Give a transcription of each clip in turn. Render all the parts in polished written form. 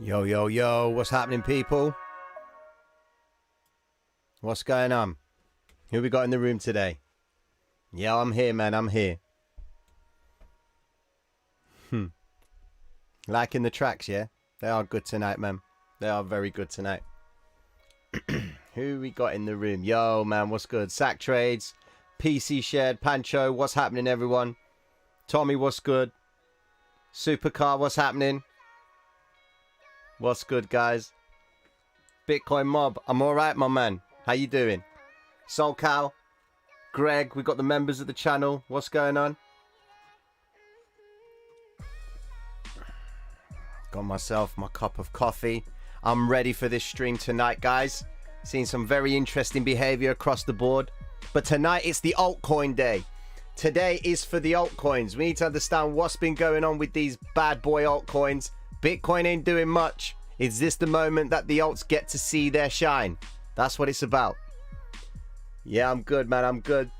Yo, yo, yo, what's happening, people? What's going on? Who we got in the room today? Yeah, I'm here, man, I'm here. Liking the tracks, yeah? They are good tonight, man. They are very good tonight. Who we got in the room? Yo, man, what's good? Sack Trades, PC Shared, Pancho, what's happening, everyone? Tommy, what's good? Supercar, what's happening? What's good, guys? Bitcoin Mob, I'm alright, my man. How you doing? Soul Cow, Greg, we got the members of the channel. What's going on? Got myself my cup of coffee. I'm ready for this stream tonight, guys. Seeing some very interesting behavior across the board. But tonight, it's the altcoin day. Today is for the altcoins. We need to understand what's been going on with these bad boy altcoins. Bitcoin ain't doing much. Is this the moment that the alts get to see their shine? That's what it's about. Yeah, I'm good, man. I'm good.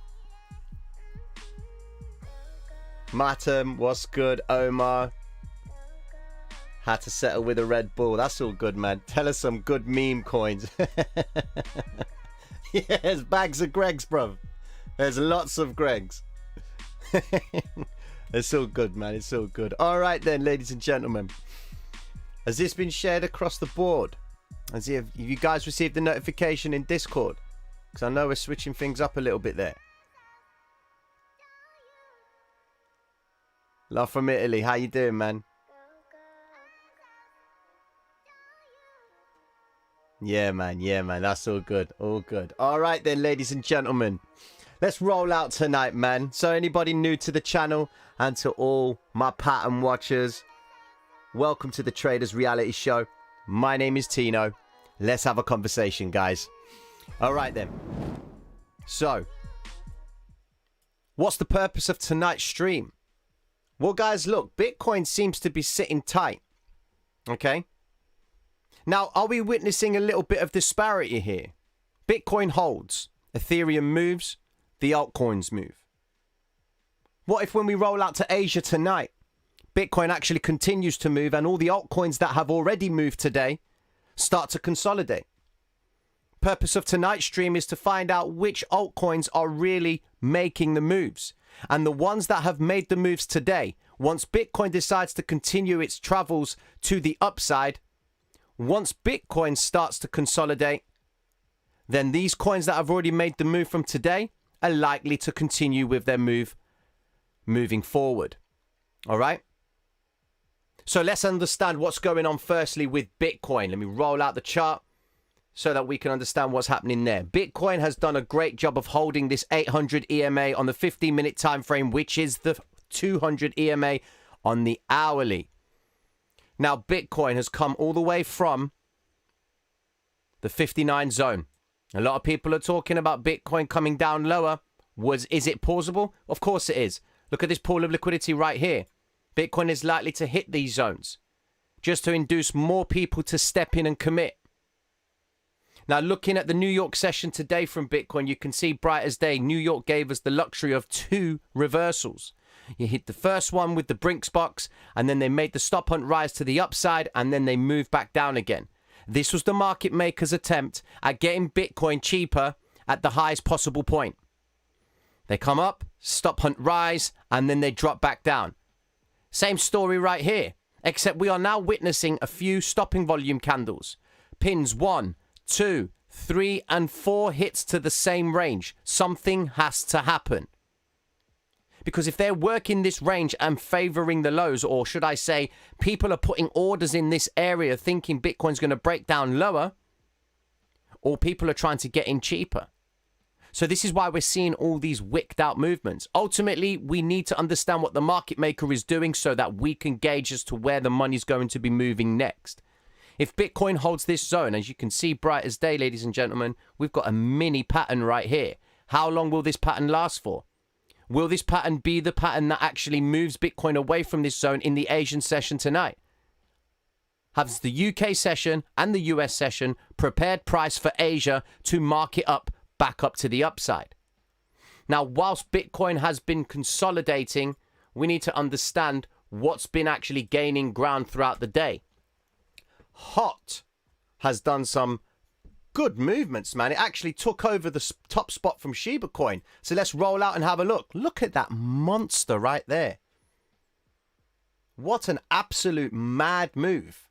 Matam, what's good? Omar. Had to settle with a Red Bull. That's all good, man. Tell us some good meme coins. Yeah, there's bags of Gregs, bro. There's lots of Gregs. It's all good, man. It's all good. All right then, ladies and gentlemen. Has this been shared across the board? Have you guys received the notification in Discord? Because I know we're switching things up a little bit there. Love from Italy. How you doing, man? Yeah, man. Yeah, man. That's all good. All good. All right then, ladies and gentlemen. Let's roll out tonight, man. So anybody new to the channel and to all my pattern watchers, welcome to the Traders Reality Show. My name is Tino. Let's have a conversation, guys. All right, then. So, what's the purpose of tonight's stream? Well, guys, look, Bitcoin seems to be sitting tight. Okay? Now, are we witnessing a little bit of disparity here? Bitcoin holds. Ethereum moves. The altcoins move. What if when we roll out to Asia tonight, Bitcoin actually continues to move and all the altcoins that have already moved today start to consolidate? Purpose of tonight's stream is to find out which altcoins are really making the moves. And the ones that have made the moves today, once Bitcoin decides to continue its travels to the upside, once Bitcoin starts to consolidate, then these coins that have already made the move from today are likely to continue with their move moving forward. All right? So let's understand what's going on firstly with Bitcoin. Let me roll out the chart so that we can understand what's happening there. Bitcoin has done a great job of holding this 800 EMA on the 15-minute time frame, which is the 200 EMA on the hourly. Now, Bitcoin has come all the way from the 59 zone. A lot of people are talking about Bitcoin coming down lower. Is it plausible? Of course it is. Look at this pool of liquidity right here. Bitcoin is likely to hit these zones just to induce more people to step in and commit. Now, looking at the New York session today from Bitcoin, you can see bright as day, New York gave us the luxury of 2 reversals. You hit the first one with the Brinks box, and then they made the stop hunt rise to the upside, and then they moved back down again. This was the market maker's attempt at getting Bitcoin cheaper at the highest possible point. They come up, stop hunt rise, and then they drop back down. Same story right here, except we are now witnessing a few stopping volume candles. Pins 1, 2, 3, and 4 hits to the same range. Something has to happen. Because if they're working this range and favoring the lows, or should I say, people are putting orders in this area thinking Bitcoin's going to break down lower, or people are trying to get in cheaper. So this is why we're seeing all these wicked out movements. Ultimately, we need to understand what the market maker is doing so that we can gauge as to where the money's going to be moving next. If Bitcoin holds this zone, as you can see bright as day, ladies and gentlemen, we've got a mini pattern right here. How long will this pattern last for? Will this pattern be the pattern that actually moves Bitcoin away from this zone in the Asian session tonight? Has the UK session and the US session prepared price for Asia to mark it up back up to the upside? Now, whilst Bitcoin has been consolidating, we need to understand what's been actually gaining ground throughout the day. Hot has done some good movements, man. It actually took over the top spot from Shiba Coin. So let's roll out and have a look. Look at that monster right there. What an absolute mad move.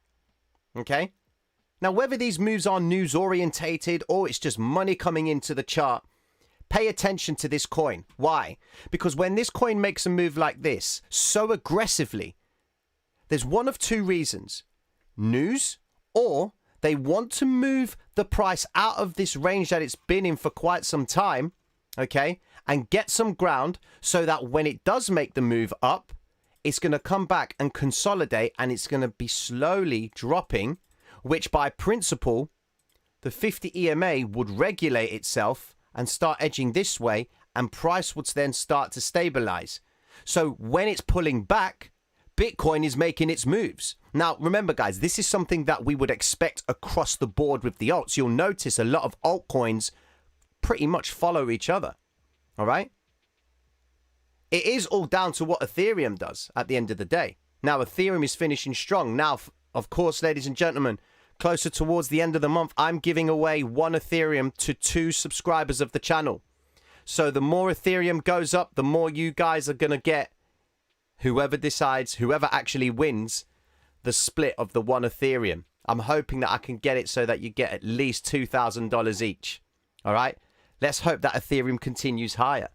Okay. Now, whether these moves are news orientated or it's just money coming into the chart, pay attention to this coin. Why? Because when this coin makes a move like this so aggressively, there's one of 2 reasons. News, or they want to move the price out of this range that it's been in for quite some time, okay, and get some ground so that when it does make the move up, it's going to come back and consolidate, and it's going to be slowly dropping, which by principle, the 50 EMA would regulate itself and start edging this way, and price would then start to stabilize. So when it's pulling back, Bitcoin is making its moves. Now, remember, guys, this is something that we would expect across the board with the alts. You'll notice a lot of altcoins pretty much follow each other. All right? It is all down to what Ethereum does at the end of the day. Now, Ethereum is finishing strong. Now, of course, ladies and gentlemen, closer towards the end of the month, I'm giving away 1 Ethereum to 2 subscribers of the channel. So the more Ethereum goes up, the more you guys are going to get. Whoever decides, whoever actually wins the split of the 1 Ethereum. I'm hoping that I can get it so that you get at least $2,000 each. All right? Let's hope that Ethereum continues higher.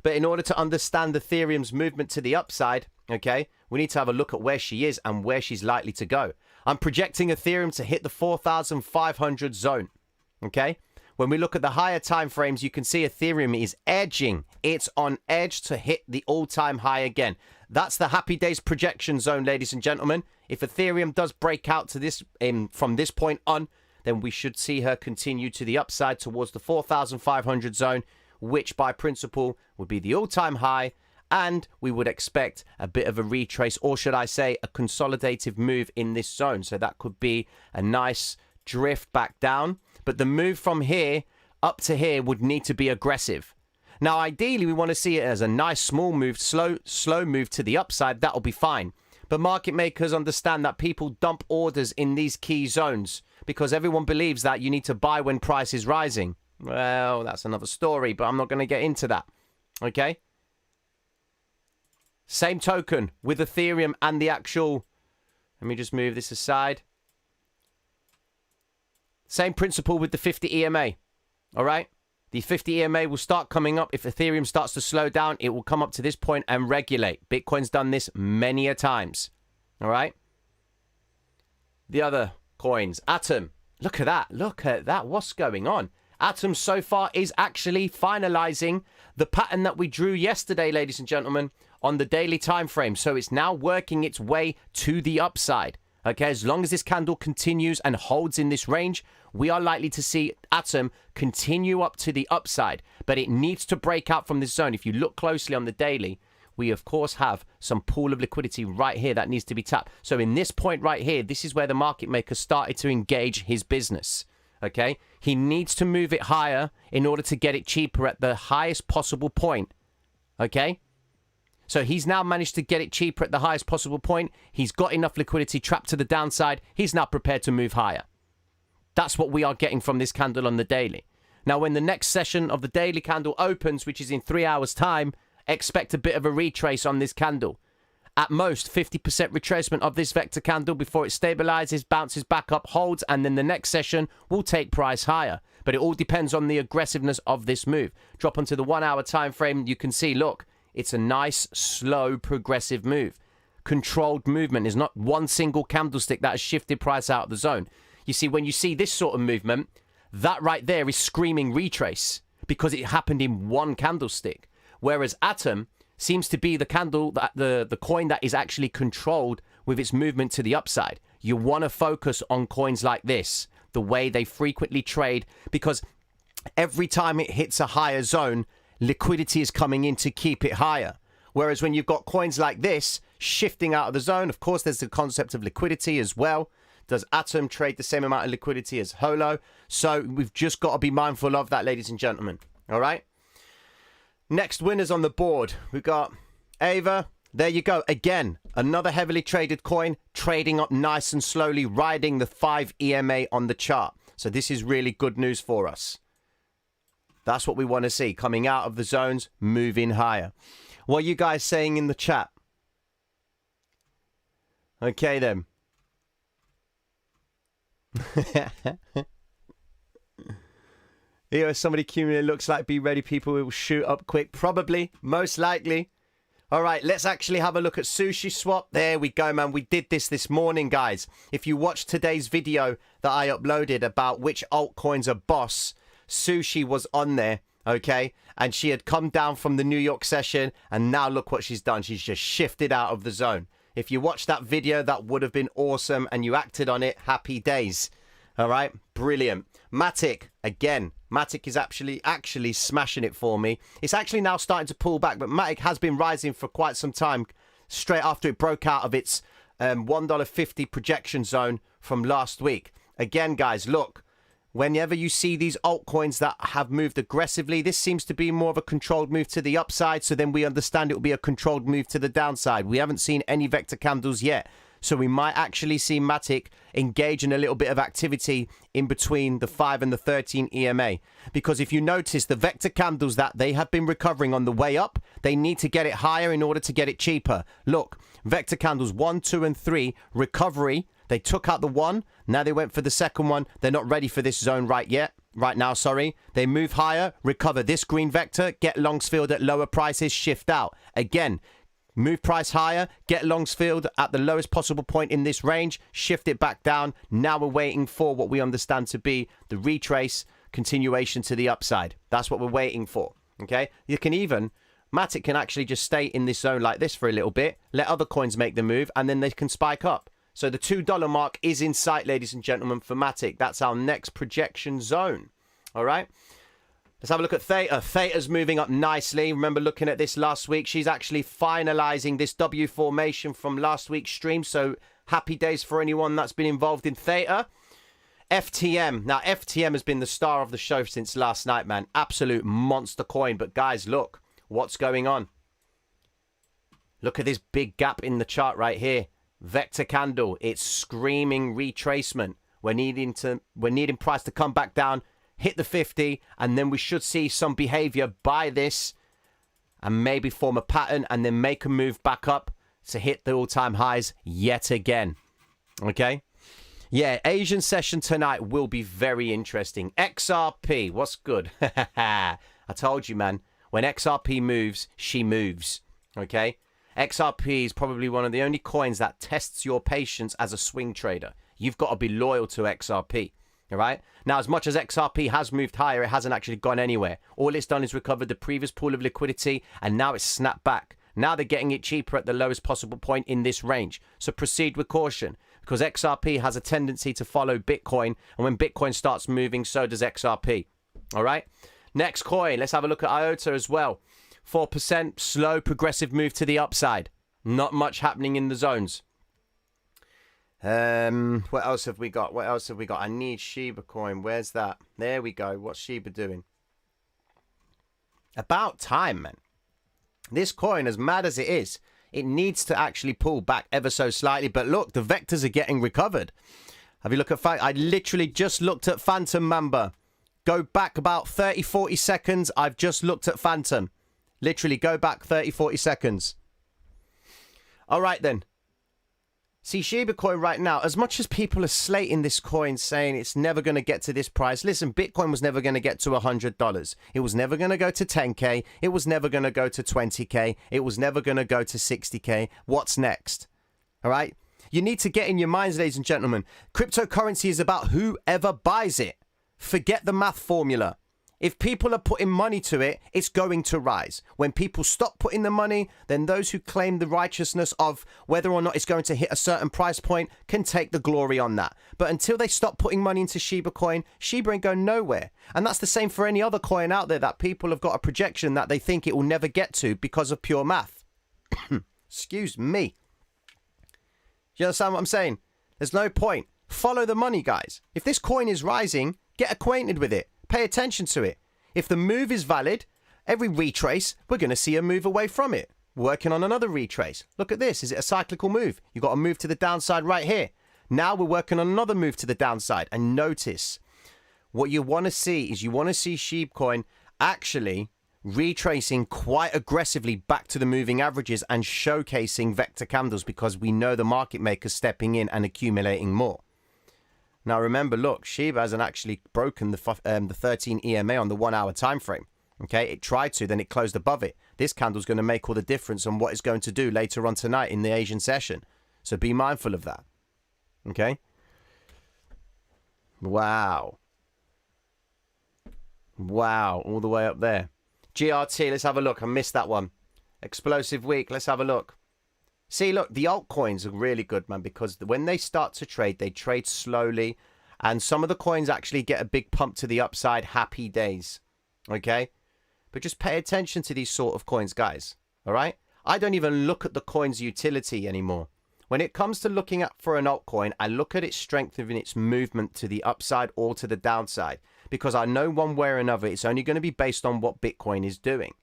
But in order to understand Ethereum's movement to the upside, okay, we need to have a look at where she is and where she's likely to go. I'm projecting Ethereum to hit the 4,500 zone. Okay? When we look at the higher time frames, you can see Ethereum is edging. It's on edge to hit the all-time high again. That's the happy days projection zone, ladies and gentlemen. If Ethereum does break out to this from this point on, then we should see her continue to the upside towards the 4,500 zone, which by principle would be the all-time high, and we would expect a bit of a retrace, or should I say a consolidative move in this zone. So that could be a nice drift back down, but the move from here up to here would need to be aggressive. Now, ideally, we want to see it as a nice small move, slow move to the upside. That'll be fine. But market makers understand that people dump orders in these key zones because everyone believes that you need to buy when price is rising. Well, that's another story, but I'm not going to get into that. Okay? Same token with Ethereum and the actual... Let me just move this aside. Same principle with the 50 EMA. All right? The 50 EMA will start coming up. If Ethereum starts to slow down, it will come up to this point and regulate. Bitcoin's done this many a times. All right? The other coins. Atom. Look at that. Look at that. What's going on? Atom so far is actually finalizing the pattern that we drew yesterday, ladies and gentlemen, on the daily time frame. So it's now working its way to the upside. Okay, as long as this candle continues and holds in this range, we are likely to see Atom continue up to the upside. But it needs to break out from this zone. If you look closely on the daily, we of course have some pool of liquidity right here that needs to be tapped. So in this point right here, this is where the market maker started to engage his business. Okay, he needs to move it higher in order to get it cheaper at the highest possible point. Okay. So he's now managed to get it cheaper at the highest possible point. He's got enough liquidity trapped to the downside. He's now prepared to move higher. That's what we are getting from this candle on the daily. Now, when the next session of the daily candle opens, which is in 3 hours' time, expect a bit of a retrace on this candle. At most, 50% retracement of this vector candle before it stabilizes, bounces back up, holds, and then the next session will take price higher. But it all depends on the aggressiveness of this move. Drop onto the 1 hour time frame, you can see, look, it's a nice, slow, progressive move. Controlled movement is not one single candlestick that has shifted price out of the zone. You see, when you see this sort of movement, that right there is screaming retrace because it happened in one candlestick. Whereas Atom seems to be the candle, that the coin that is actually controlled with its movement to the upside. You want to focus on coins like this, the way they frequently trade, because every time it hits a higher zone, liquidity is coming in to keep it higher. Whereas when you've got coins like this shifting out of the zone, of course, there's the concept of liquidity as well. Does Atom trade the same amount of liquidity as Holo? So we've just got to be mindful of that, ladies and gentlemen. All right. Next winners on the board. We've got Ava. There you go. Again, another heavily traded coin, trading up nice and slowly, riding the 5 EMA on the chart. So this is really good news for us. That's what we want to see. Coming out of the zones, moving higher. What are you guys saying in the chat? Okay, then. Here, somebody queuing in. Looks like be ready. People will shoot up quick. Probably. Most likely. All right, let's actually have a look at Sushi Swap. There we go, man. We did this morning, guys. If you watched today's video that I uploaded about which altcoins are boss, Sushi was on there, okay? And she had come down from the New York session, and now look what she's done. She's just shifted out of the zone. If you watched that video, that would have been awesome, and you acted on it. Happy days. All right? Brilliant. Matic, again. Matic is actually smashing it for me. It's actually now starting to pull back, but Matic has been rising for quite some time, straight after it broke out of its $1.50 projection zone from last week. Again, guys, look. Whenever you see these altcoins that have moved aggressively, this seems to be more of a controlled move to the upside. So then we understand it will be a controlled move to the downside. We haven't seen any vector candles yet. So we might actually see Matic engage in a little bit of activity in between the 5 and the 13 EMA. Because if you notice, the vector candles that they have been recovering on the way up, they need to get it higher in order to get it cheaper. Look, vector candles 1, 2, and 3, recovery. They took out the one. Now they went for the second one. They're not ready for this zone right now, sorry. They move higher, recover this green vector, get longs filled at lower prices, shift out. Again, move price higher, get longs filled at the lowest possible point in this range, shift it back down. Now we're waiting for what we understand to be the retrace continuation to the upside. That's what we're waiting for, okay? You can even... Matic can actually just stay in this zone like this for a little bit, let other coins make the move, and then they can spike up. So the $2 mark is in sight, ladies and gentlemen, for Matic. That's our next projection zone. All right. Let's have a look at Theta. Theta's moving up nicely. Remember looking at this last week. She's actually finalizing this W formation from last week's stream. So happy days for anyone that's been involved in Theta. FTM. Now, FTM has been the star of the show since last night, man. Absolute monster coin. But guys, look what's going on. Look at this big gap in the chart right here. Vector candle, it's screaming retracement. We're needing price to come back down, hit the 50, and then we should see some behavior by this and maybe form a pattern and then make a move back up to hit the all-time highs yet again. Okay? Yeah, Asian session tonight will be very interesting. XRP, what's good? I told you, man. When XRP moves, she moves. Okay? XRP is probably one of the only coins that tests your patience as a swing trader. You've got to be loyal to XRP, all right? Now, as much as XRP has moved higher, it hasn't actually gone anywhere. All it's done is recovered the previous pool of liquidity, and now it's snapped back. Now they're getting it cheaper at the lowest possible point in this range. So proceed with caution. because XRP has a tendency to follow Bitcoin. And when Bitcoin starts moving, so does XRP. All right. Next coin. Let's have a look at IOTA as well. 4%, slow, progressive move to the upside. Not much happening in the zones. What else have we got? What else have we got? I need Shiba coin. Where's that? There we go. What's Shiba doing? About time, man. This coin, as mad as it is, it needs to actually pull back ever so slightly. But look, the vectors are getting recovered. Have you looked at... I literally just looked at Phantom Mamba. Go back about 30, 40 seconds. I've just looked at Phantom. Literally, go back 30, 40 seconds. All right, then. See, Shiba coin right now, as much as people are slating this coin, saying it's never going to get to this price. Listen, Bitcoin was never going to get to $100. It was never going to go to 10K. It was never going to go to 20K. It was never going to go to 60K. What's next? All right? You need to get in your minds, ladies and gentlemen. Cryptocurrency is about whoever buys it. Forget the math formula. If people are putting money to it, it's going to rise. When people stop putting the money, then those who claim the righteousness of whether or not it's going to hit a certain price point can take the glory on that. But until they stop putting money into Shiba coin, Shiba ain't going nowhere. And that's the same for any other coin out there that people have got a projection that they think it will never get to because of pure math. Excuse me. You understand what I'm saying? There's no point. Follow the money, guys. If this coin is rising, get acquainted with it. Pay attention to it. If the move is valid, every retrace, we're going to see a move away from it. Working on another retrace. Look at this. Is it a cyclical move? You've got a move to the downside right here. Now we're working on another move to the downside. And notice, what you want to see is you want to see Sheepcoin actually retracing quite aggressively back to the moving averages and showcasing vector candles because we know the market makers stepping in and accumulating more. Now, remember, look, Shiba hasn't actually broken the 13 EMA on the 1 hour time frame. Okay, it tried to, then it closed above it. This candle's going to make all the difference on what it's going to do later on tonight in the Asian session. So be mindful of that. Okay. Wow. Wow, all the way up there. GRT, let's have a look. I missed that one. Explosive week, let's have a look. See, look, the altcoins are really good, man, because when they start to trade, they trade slowly. And some of the coins actually get a big pump to the upside. Happy days. Okay? But just pay attention to these sort of coins, guys. All right? I don't even look at the coin's utility anymore. When it comes to looking at for an altcoin, I look at its strength in its movement to the upside or to the downside. Because I know one way or another, it's only going to be based on what Bitcoin is doing.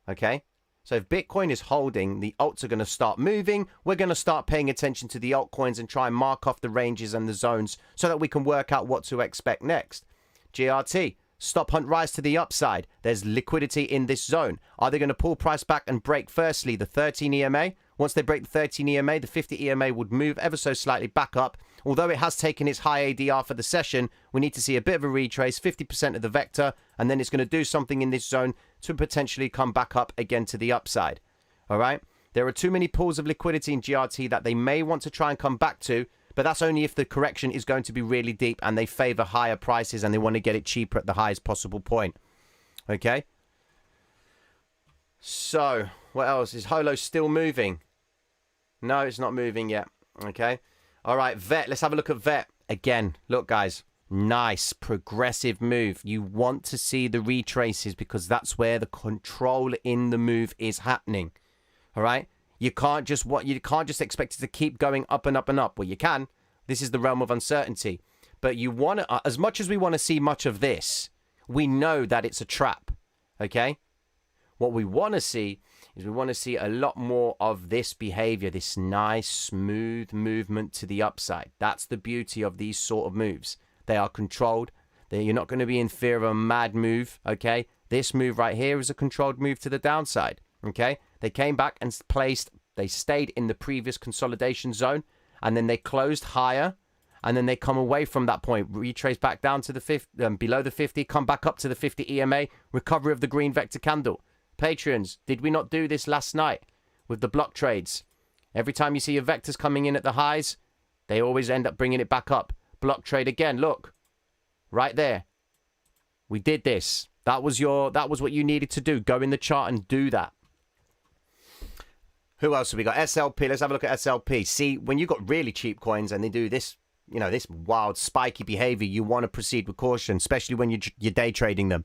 Okay? So if Bitcoin is holding, the alts are going to start moving. We're going to start paying attention to the altcoins and try and mark off the ranges and the zones so that we can work out what to expect next. GRT, stop hunt rise to the upside. There's liquidity in this zone. Are they going to pull price back and break firstly the 13 EMA? Once they break the 13 EMA, the 50 EMA would move ever so slightly back up. Although it has taken its high ADR for the session, we need to see a bit of a retrace, 50% of the vector, and then it's going to do something in this zone to potentially come back up again to the upside. All right? There are too many pools of liquidity in GRT that they may want to try and come back to, but that's only if the correction is going to be really deep and they favor higher prices and they want to get it cheaper at the highest possible point. Okay? So, what else? Is Holo still moving? No, it's not moving yet. Okay? All right, VET. Let's have a look at VET. Again, look, guys. Nice, progressive move. You want to see the retraces because that's where the control in the move is happening. All right? You can't just expect it to keep going up and up and up. Well, you can. This is the realm of uncertainty. But you want to, as much as we want to see much of this, we know that it's a trap. Okay? What we want to see is we want to see a lot more of this behavior, this nice, smooth movement to the upside. That's the beauty of these sort of moves. They are controlled. You're not going to be in fear of a mad move, okay? This move right here is a controlled move to the downside, okay? They came back and they stayed in the previous consolidation zone, and then they closed higher, and then they come away from that point, retrace back down to the 50, below the 50, come back up to the 50 EMA, recovery of the green vector candle. Patreons, did we not do this last night with the block trades? Every time you see your vectors coming in at the highs, they always end up bringing it back up. Block trade again, look. Right there. We did this. That was what you needed to do. Go in the chart and do that. Who else have we got? SLP. Let's have a look at SLP. See, when you've got really cheap coins and they do this, you know, this wild spiky behavior, you want to proceed with caution, especially when you're day trading them.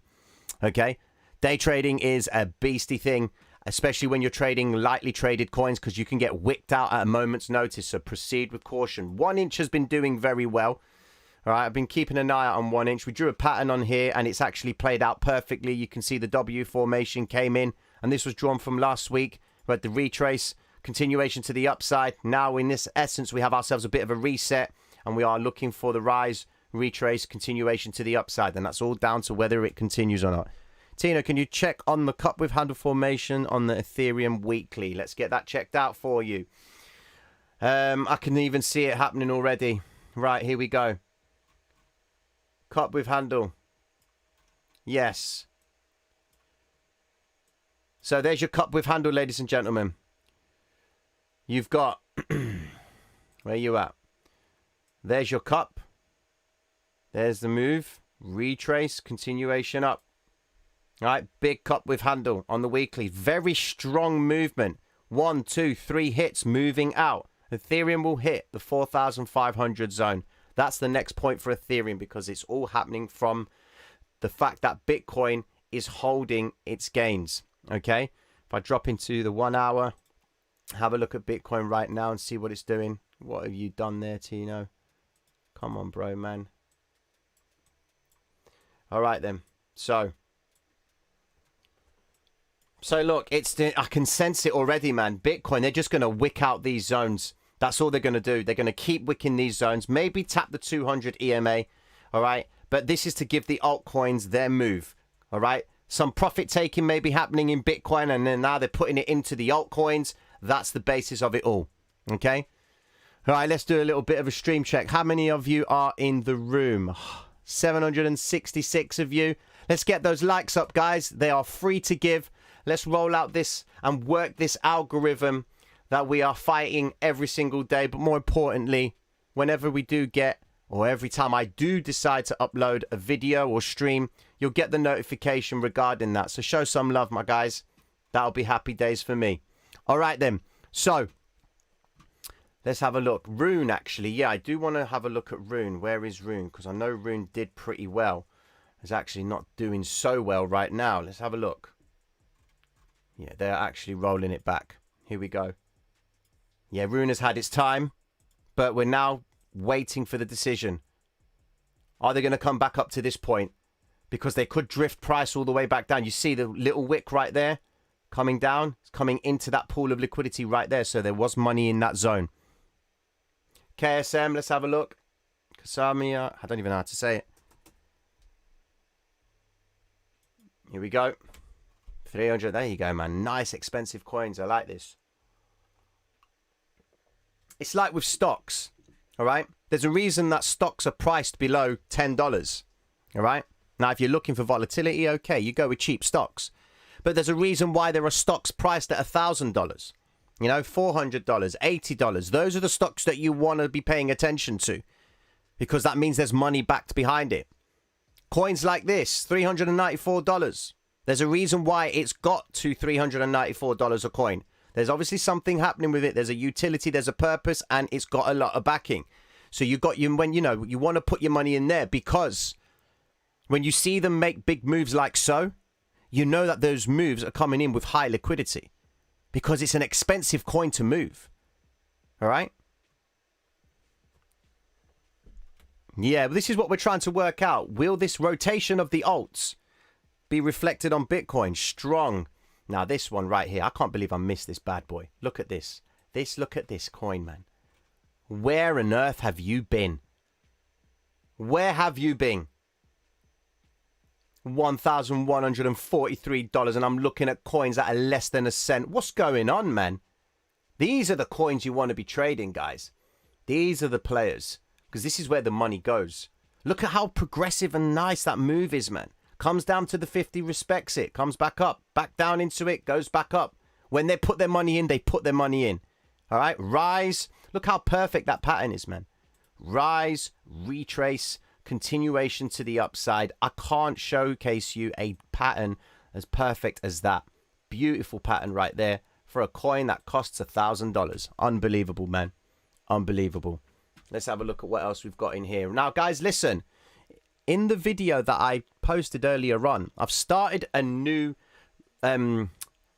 Okay? Day trading is a beastie thing, especially when you're trading lightly traded coins, because you can get wicked out at a moment's notice. So proceed with caution. 1 inch has been doing very well. All right, I've been keeping an eye out on 1 inch. We drew a pattern on here, and it's actually played out perfectly. You can see the W formation came in, and this was drawn from last week. We had the retrace, continuation to the upside. Now, in this essence, we have ourselves a bit of a reset, and we are looking for the rise, retrace, continuation to the upside. And that's all down to whether it continues or not. Tina, can you check on the cup with handle formation on the Ethereum weekly? Let's get that checked out for you. I can even see it happening already. Right, here we go. Cup with handle. Yes. So there's your cup with handle, ladies and gentlemen. You've got... where you at? There's your cup. There's the move. Retrace. Continuation up. All right. Big cup with handle on the weekly. Very strong movement. 1, 2, 3 hits moving out. Ethereum will hit the 4,500 zone. That's the next point for Ethereum, because it's all happening from the fact that Bitcoin is holding its gains. Okay, if I drop into the 1 hour, have a look at Bitcoin right now and see what it's doing. What have you done there, Tino? Come on, bro, man. All right, then. So look, I can sense it already, man. Bitcoin, they're just going to wick out these zones. That's all they're going to do. They're going to keep wicking these zones. Maybe tap the 200 EMA. All right, but this is to give the altcoins their move. All right. Some profit taking may be happening in Bitcoin, and then now they're putting it into the altcoins. That's the basis of it all. Okay? All right, let's do a little bit of a stream check. How many of you are in the room? 766 of you. Let's get those likes up, guys. They are free to give. Let's roll out this and work this algorithm that we are fighting every single day. But more importantly, whenever we do get, or every time I do decide to upload a video or stream, you'll get the notification regarding that. So show some love, my guys. That'll be happy days for me. All right, then. So let's have a look. Rune, actually. Yeah, I do want to have a look at Rune. Where is Rune? Because I know Rune did pretty well. It's actually not doing so well right now. Let's have a look. Yeah, they're actually rolling it back. Here we go. Yeah, Rune has had its time, but we're now waiting for the decision. Are they going to come back up to this point? Because they could drift price all the way back down. You see the little wick right there coming down? It's coming into that pool of liquidity right there. So there was money in that zone. KSM, let's have a look. Kasamia, I don't even know how to say it. Here we go. 300, there you go, man. Nice expensive coins. I like this. It's like with stocks, all right? There's a reason that stocks are priced below $10, all right? Now, if you're looking for volatility, okay, you go with cheap stocks. But there's a reason why there are stocks priced at $1,000, you know, $400, $80. Those are the stocks that you want to be paying attention to, because that means there's money backed behind it. Coins like this, $394. There's a reason why it's got to $394 a coin. There's obviously something happening with it. There's a utility, there's a purpose, and it's got a lot of backing. So you got you when you know you want to put your money in there, because when you see them make big moves like so, you know that those moves are coming in with high liquidity, because it's an expensive coin to move. All right? Yeah, but this is what we're trying to work out. Will this rotation of the alts be reflected on Bitcoin? Strong. Now, this one right here, I can't believe I missed this bad boy. Look at this. Look at this coin, man. Where on earth have you been? Where have you been? $1,143, and I'm looking at coins that are less than a cent. What's going on, man? These are the coins you want to be trading, guys. These are the players, because this is where the money goes. Look at how progressive and nice that move is, man. Comes down to the 50, respects it, comes back up, back down into it, goes back up. When they put their money in, they put their money in. All right, rise. Look how perfect that pattern is, man. Rise, retrace, continuation to the upside. I can't showcase you a pattern as perfect as that. Beautiful pattern right there. for a coin that costs $1,000. Unbelievable, man. Unbelievable. Let's have a look at what else we've got in here. Now, guys, listen. In the video that I posted earlier on, I've started a new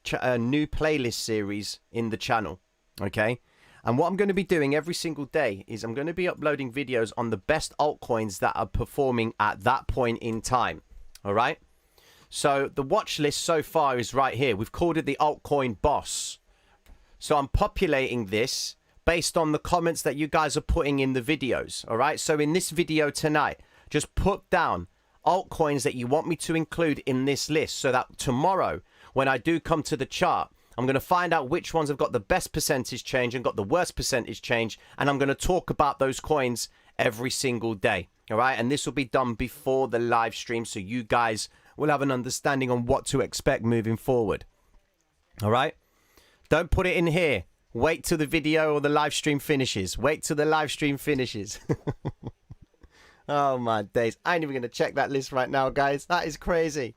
playlist series in the channel, okay? And what I'm going to be doing every single day is I'm going to be uploading videos on the best altcoins that are performing at that point in time, all right? So the watch list so far is right here. We've called it the Altcoin Boss. So I'm populating this based on the comments that you guys are putting in the videos, all right? So in this video tonight, just put down altcoins that you want me to include in this list so that tomorrow, when I do come to the chart, I'm going to find out which ones have got the best percentage change and got the worst percentage change. And I'm going to talk about those coins every single day. All right. And this will be done before the live stream, so you guys will have an understanding on what to expect moving forward. All right. Don't put it in here. Wait till the video or the live stream finishes. Wait till the live stream finishes. Oh, my days. I ain't even going to check that list right now, guys. That is crazy.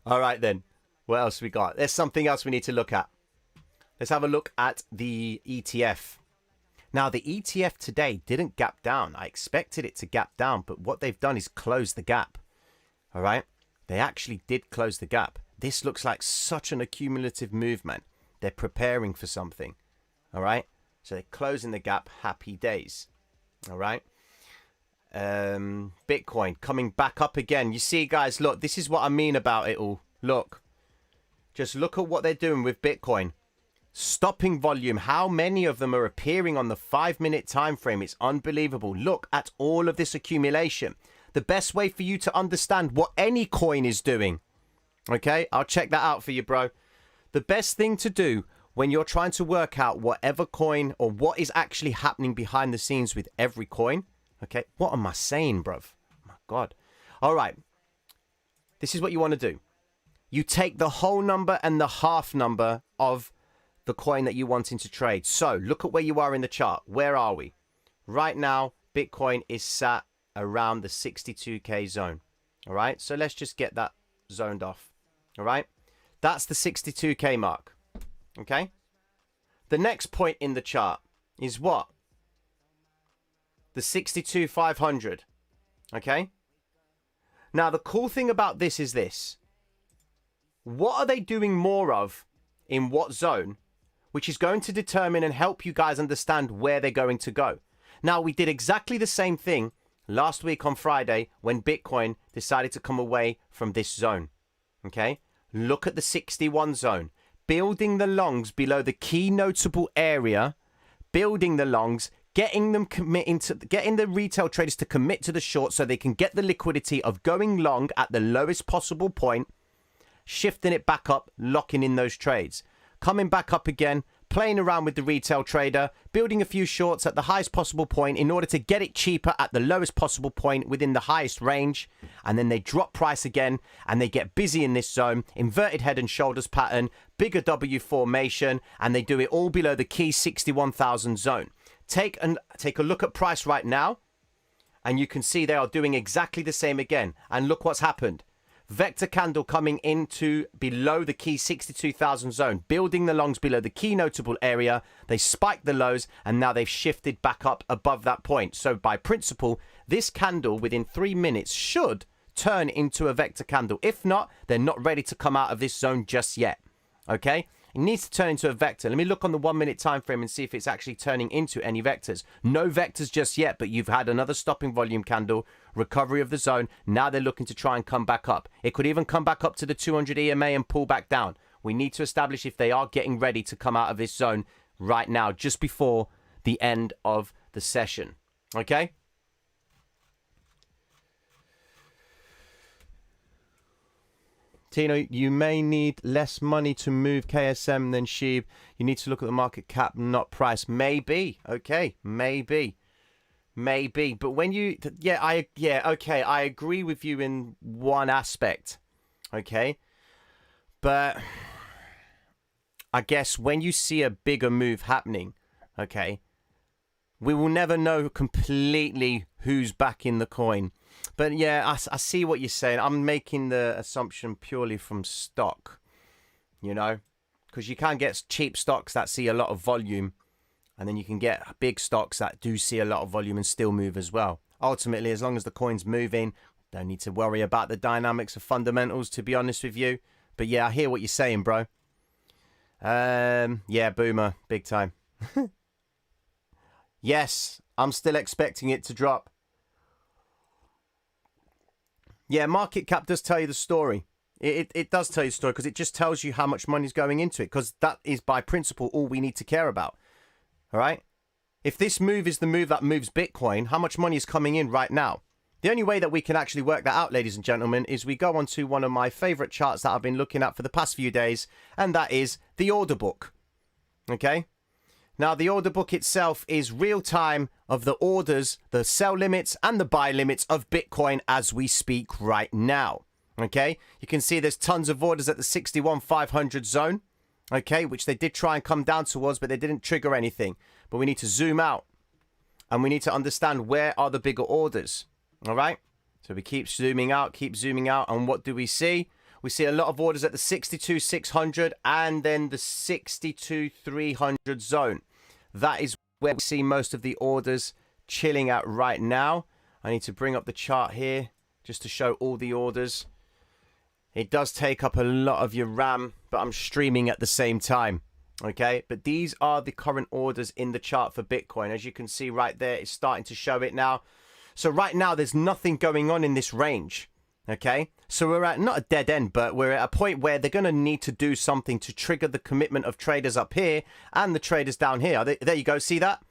All right, then. What else we got? There's something else we need to look at. Let's have a look at the ETF. Now, the ETF today didn't gap down. I expected it to gap down, but what they've done is close the gap. All right? They actually did close the gap. This looks like such an accumulative movement. They're preparing for something. All right? So they're closing the gap. Happy days. All right. Bitcoin coming back up again. You see, guys, look, this is what I mean about it all. Look, just look at what they're doing with Bitcoin. Stopping volume. How many of them are appearing on the 5-minute time frame? It's unbelievable. Look at all of this accumulation. The best way for you to understand what any coin is doing. Okay, I'll check that out for you, bro. The best thing to do when you're trying to work out whatever coin or what is actually happening behind the scenes with every coin. Okay, what am I saying, bruv? Oh my God. All right. This is what you want to do. You take the whole number and the half number of the coin that you're wanting to trade. So look at where you are in the chart. Where are we? Right now, Bitcoin is sat around the 62K zone. All right. So let's just get that zoned off. All right. That's the 62K mark. Okay. The next point in the chart is what? The 62,500. Okay. Now, the cool thing about this is this. What are they doing more of in what zone, which is going to determine and help you guys understand where they're going to go. Now, we did exactly the same thing last week on Friday when Bitcoin decided to come away from this zone. Okay. Look at the 61 zone. Building the longs below the key notable area, building the longs, getting them committing to, getting the retail traders to commit to the short so they can get the liquidity of going long at the lowest possible point, shifting it back up, locking in those trades, coming back up again, playing around with the retail trader, building a few shorts at the highest possible point in order to get it cheaper at the lowest possible point within the highest range. And then they drop price again and they get busy in this zone, inverted head and shoulders pattern, bigger W formation, and they do it all below the key 61,000 zone. Take a look at price right now and you can see they are doing exactly the same again. And look what's happened. Vector candle coming into below the key 62,000 zone, building the longs below the key notable area. They spiked the lows and now they've shifted back up above that point. So by principle, this candle within 3 minutes should turn into a vector candle. If not, they're not ready to come out of this zone just yet. Okay. It needs to turn into a vector. Let me look on the 1 minute time frame and see if it's actually turning into any vectors. No vectors just yet, but you've had another stopping volume candle, recovery of the zone. Now they're looking to try and come back up. It could even come back up to the 200 EMA and pull back down. We need to establish if they are getting ready to come out of this zone right now, just before the end of the session. Okay? Tino, you may need less money to move KSM than SHIB. You need to look at the market cap, not price. Maybe. Okay. Maybe. But when you... okay. I agree with you in one aspect. Okay. But I guess when you see a bigger move happening, okay, we will never know completely who's backing the coin. But yeah, I see what you're saying. I'm making the assumption purely from stock. you know, because you can get cheap stocks that see a lot of volume, and then you can get big stocks that do see a lot of volume and still move as well. Ultimately, as long as the coin's moving, don't need to worry about the dynamics of fundamentals, to be honest with you. But yeah, I hear what you're saying, bro. Yeah, boomer, big time. Yes, I'm still expecting it to drop. Yeah, market cap does tell you the story. It does tell you the story because it just tells you how much money's going into it, because that is by principle all we need to care about. All right? If this move is the move that moves Bitcoin, how much money is coming in right now? The only way that we can actually work that out, ladies and gentlemen, is we go onto one of my favorite charts that I've been looking at for the past few days, and that is the order book. Okay? Now, the order book itself is real time of the orders, the sell limits and the buy limits of Bitcoin as we speak right now. Okay? You can see there's tons of orders at the 61,500 zone. Okay? Which they did try and come down towards, but they didn't trigger anything. But we need to zoom out. And we need to understand where are the bigger orders. All right? So we keep zooming out. And what do we see? We see a lot of orders at the 62,600 and then the 62,300 zone. That is where we see most of the orders chilling at right now. I need to bring up the chart here just to show all the orders. It does take up a lot of your RAM, but I'm streaming at the same time. Okay, but these are the current orders in the chart for Bitcoin. As you can see right there, it's starting to show it now. So right now, there's nothing going on in this range. Okay, so we're at not a dead end, but we're at a point where they're going to need to do something to trigger the commitment of traders up here and the traders down here. There you go. See that?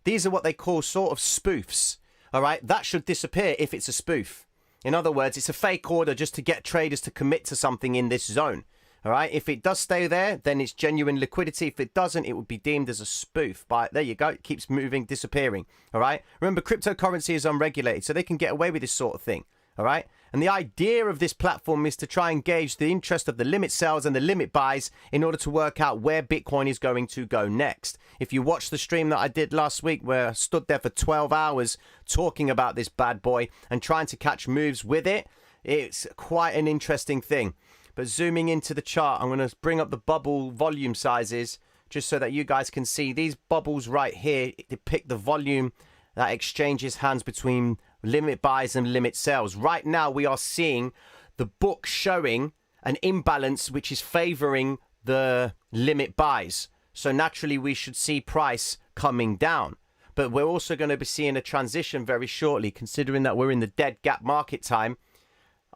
These are what they call sort of spoofs. All right, that should disappear if it's a spoof. In other words, it's a fake order just to get traders to commit to something in this zone. All right, if it does stay there, then it's genuine liquidity. If it doesn't, it would be deemed as a spoof. But there you go. It keeps moving, disappearing. All right, remember, cryptocurrency is unregulated, so they can get away with this sort of thing. All right. And the idea of this platform is to try and gauge the interest of the limit sells and the limit buys in order to work out where Bitcoin is going to go next. If you watch the stream that I did last week where I stood there for 12 hours talking about this bad boy and trying to catch moves with it, it's quite an interesting thing. But zooming into the chart, I'm going to bring up the bubble volume sizes just so that you guys can see these bubbles right here depict the volume that exchanges hands between limit buys and limit sells. Right now, we are seeing the book showing an imbalance which is favoring the limit buys. So naturally, we should see price coming down. But we're also going to be seeing a transition very shortly, considering that we're in the dead gap market time.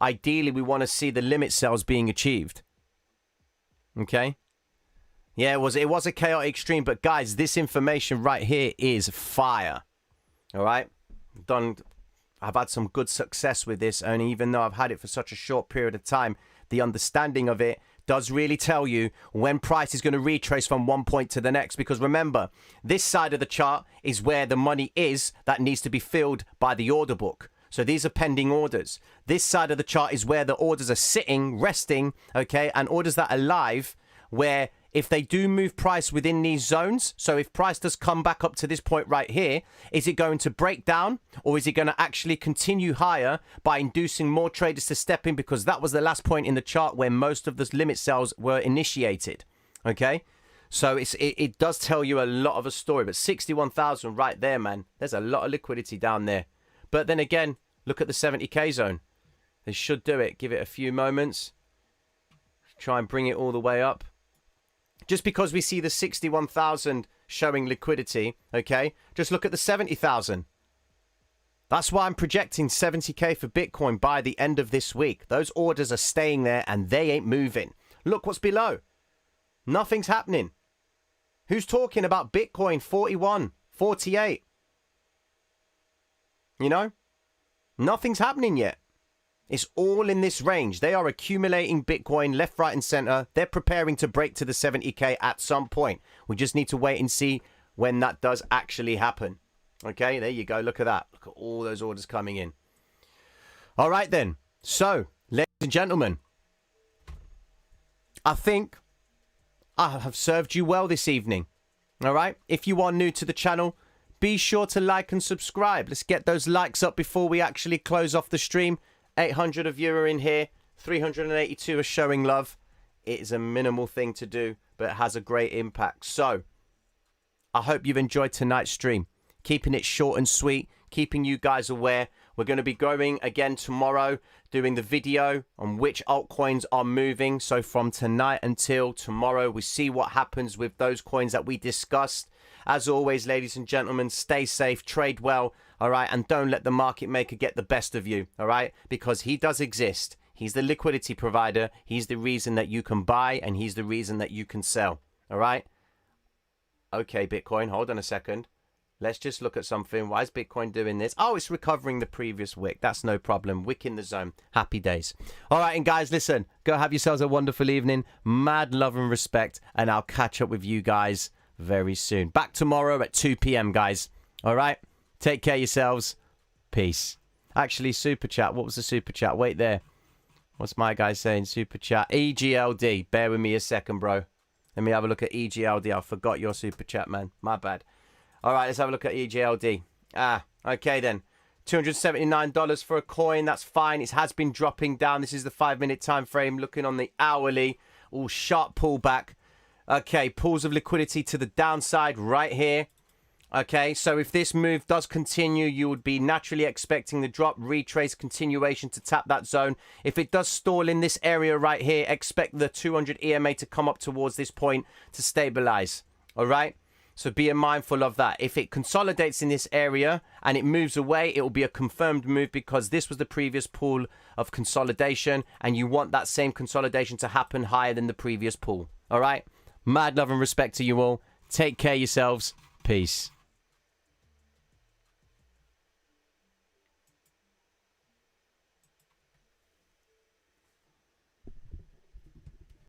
Ideally, we want to see the limit sells being achieved. Okay? Yeah, it was a chaotic stream, but guys, this information right here is fire. All right? I've had some good success with this, and even though I've had it for such a short period of time, the understanding of it does really tell you when price is going to retrace from one point to the next. Because remember, this side of the chart is where the money is that needs to be filled by the order book. So these are pending orders. This side of the chart is where the orders are sitting, resting, okay, and orders that are live, where if they do move price within these zones, so if price does come back up to this point right here, is it going to break down, or is it going to actually continue higher by inducing more traders to step in? Because that was the last point in the chart where most of the limit sells were initiated. Okay, so it does tell you a lot of a story. But 61,000 right there, man, there's a lot of liquidity down there. But then again, look at the 70k zone. They should do it. Give it a few moments. Try and bring it all the way up. Just because we see the 61,000 showing liquidity, okay, just look at the 70,000. That's why I'm projecting 70k for Bitcoin by the end of this week. Those orders are staying there and they ain't moving. Look what's below. Nothing's happening. Who's talking about Bitcoin 41, 48? You know, nothing's happening yet. It's all in this range. They are accumulating Bitcoin left, right, and center. They're preparing to break to the 70k at some point. We just need to wait and see when that does actually happen. Okay, there you go. Look at that. Look at all those orders coming in. All right, then. So, ladies and gentlemen, I think I have served you well this evening. All right. If you are new to the channel, be sure to like and subscribe. Let's get those likes up before we actually close off the stream. 800 of you are in here. 382 are showing love. It is a minimal thing to do, but it has a great impact. So I hope you've enjoyed tonight's stream. Keeping it short and sweet, keeping you guys aware. We're going to be going again tomorrow, doing the video on which altcoins are moving. So from tonight until tomorrow, we see what happens with those coins that we discussed. As always, ladies and gentlemen, stay safe, trade well, all right? And don't let the market maker get the best of you, all right? Because he does exist. He's the liquidity provider. He's the reason that you can buy, and he's the reason that you can sell, all right? Okay, Bitcoin, hold on a second. Let's just look at something. Why is Bitcoin doing this? Oh, it's recovering the previous wick. That's no problem. Wick in the zone. Happy days. All right, and guys, listen. Go have yourselves a wonderful evening. Mad love and respect. And I'll catch up with you guys very soon. Back tomorrow at 2 p.m., guys. All right? Take care of yourselves. Peace. Actually, super chat. What was the super chat? Wait there. What's my guy saying? Super chat. EGLD. Bear with me a second, bro. Let me have a look at EGLD. I forgot your super chat, man. My bad. All right, let's have a look at EGLD. Okay then. $279 for a coin. That's fine. It has been dropping down. This is the 5-minute time frame. Looking on the hourly. All sharp pullback. Okay, pools of liquidity to the downside right here. Okay, so if this move does continue, you would be naturally expecting the drop, retrace, continuation to tap that zone. If it does stall in this area right here, expect the 200 EMA to come up towards this point to stabilize. All right? So be mindful of that. If it consolidates in this area and it moves away, it will be a confirmed move because this was the previous pool of consolidation and you want that same consolidation to happen higher than the previous pool. All right? Mad love and respect to you all. Take care of yourselves. Peace.